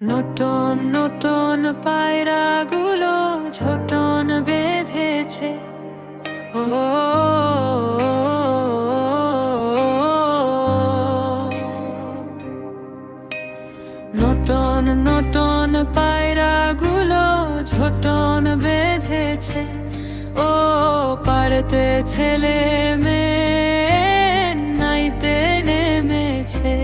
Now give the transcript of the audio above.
নতুন নতুন পায়রাগুলো ঝোটন বেঁধেছে। ও নতুন নতুন পায়রাগুলো ঝোটন বেঁধেছে। ও পাড়তে ছেলে মেয়ে নাইতে নেমেছে।